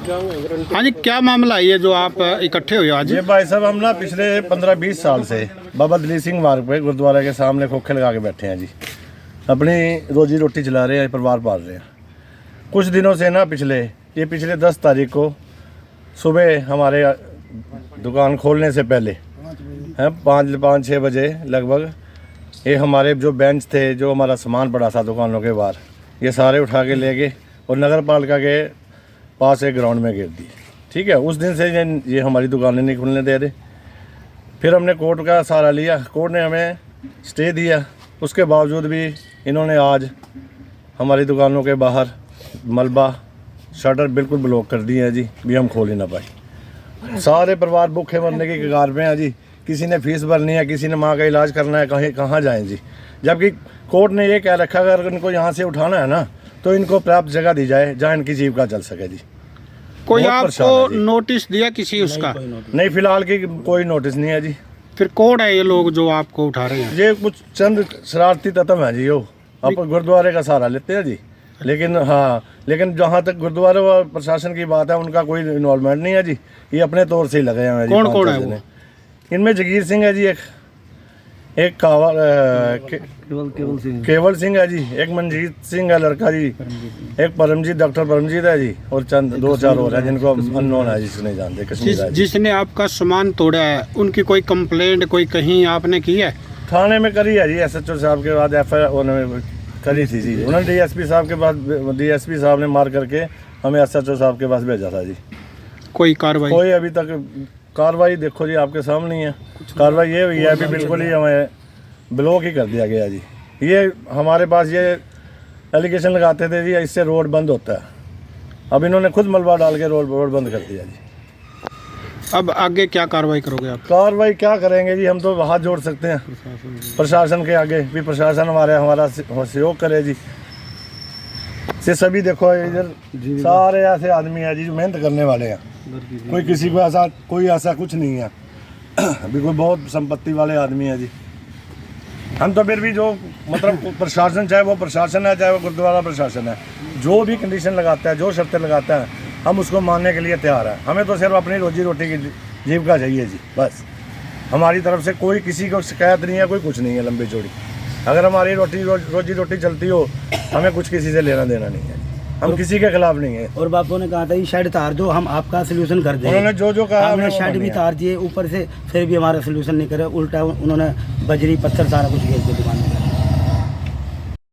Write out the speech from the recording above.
हाँ जी, क्या मामला है ये जो आप इकट्ठे हुए आज? ये भाई साहब हम ना पिछले 15-20 साल से बाबा दलीप सिंह मार्ग पे गुरुद्वारा के सामने खोखे लगा के बैठे हैं जी। अपनी रोजी रोटी चला रहे हैं, परिवार पाल रहे हैं। कुछ दिनों से ना पिछले 10 तारीख को सुबह हमारे दुकान खोलने से पहले हैं 5-6 बजे लगभग ये हमारे जो बेंच थे, जो हमारा सामान पड़ा था दुकानों के बाहर, ये सारे उठा के ले गए और नगर पालिका के पास एक ग्राउंड में गिर दिए। ठीक है, उस दिन से ये हमारी दुकानें नहीं खुलने दे रहे। फिर हमने कोर्ट का सहारा लिया, कोर्ट ने हमें स्टे दिया। उसके बावजूद भी इन्होंने आज हमारी दुकानों के बाहर मलबा शटर बिल्कुल ब्लॉक कर दिए हैं जी, भी हम खोल ही ना पाए। सारे परिवार भूखे मरने की कगार पे हैं जी। किसी ने फीस भरनी है, किसी ने माँ का इलाज करना है, कहाँ जाएँ जी। जबकि कोर्ट ने ये कह रखा है अगर इनको यहाँ से उठाना है ना तो इनको पर्याप्त जगह दी जाए जहाँ इनकी जीविका चल सके जी। कोई आपको नोटिस दिया किसी उसका? नहीं, फिलहाल की कोई नोटिस नहीं है जी। फिर कौन है ये लोग जो आपको उठा रहे हैं? ये कुछ चंद शरारती तत्व हैं जी। वो आप गुरुद्वारे का सहारा लेते हैं जी। लेकिन जहाँ तक गुरुद्वारे व प्रशासन की बात है, उनका कोई इन्वॉल्वमेंट नहीं है जी। ये अपने तौर से ही लगे हैं जी। कौन है वो? इनमें जगीर सिंह है जी, एक केवल सिंह है जी, एक मनजीत सिंह है लड़का जी, एक परमजीत, डॉक्टर परमजीत है जी, और चंद 2-4 और है जिनको अननोन है, जिसको नहीं जानते। कश्मीर है जिसने आपका सामान तोड़ा है, उनकी कोई कंप्लेंट कोई कहीं आपने की है? थाने में करी है जी। SHO साहब के बाद FIR उन्होंने करी थी जी। उन्होंने DSP साहब के पास, DSP साहब ने मार करके हमें SHO साहब के पास भेजा था जी। कोई कार्रवाई? कोई अभी तक कार्रवाई देखो जी, आपके सामने ही है। कार्रवाई ये हुई है अभी, बिल्कुल ही हमें ब्लॉक ही कर दिया गया जी। ये हमारे पास ये एलिगेशन लगाते थे जी, इससे रोड बंद होता है। अब इन्होंने खुद मलबा डाल के रोड बंद कर दिया जी। अब आगे क्या कार्रवाई करोगे आप? कार्रवाई क्या करेंगे जी, हम तो हाथ जोड़ सकते हैं प्रशासन के आगे भी। प्रशासन हमारा सहयोग करे जी। से सभी देखो इधर सारे ऐसे आदमी हैं जी जो मेहनत करने वाले हैं। कोई किसी को ऐसा कुछ नहीं है। बिल्कुल बहुत संपत्ति वाले आदमी हैं जी। हम तो फिर भी जो मतलब प्रशासन, चाहे वो प्रशासन है चाहे वो गुरुद्वारा प्रशासन है, जो भी कंडीशन लगाता है, जो शर्तें लगाता है, हम उसको मानने के लिए तैयार हैं। हमें तो सिर्फ अपनी रोजी रोटी की जीविका चाहिए जी, बस। हमारी तरफ से कोई किसी को शिकायत नहीं है, कोई कुछ नहीं है लंबी चौड़ी। अगर हमारी रोजी रोटी चलती हो, हमें कुछ किसी से लेना देना नहीं है। हम किसी के खिलाफ नहीं है। और बापू ने कहा था ये शेड तार दो, हम आपका सोल्यूशन कर देंगे। उन्होंने जो कहा, हमने शेड भी तार दिए ऊपर से, फिर भी हमारा सोल्यूशन नहीं करे। उल्टा उन्होंने बजरी पत्थर सारा कुछ घेर के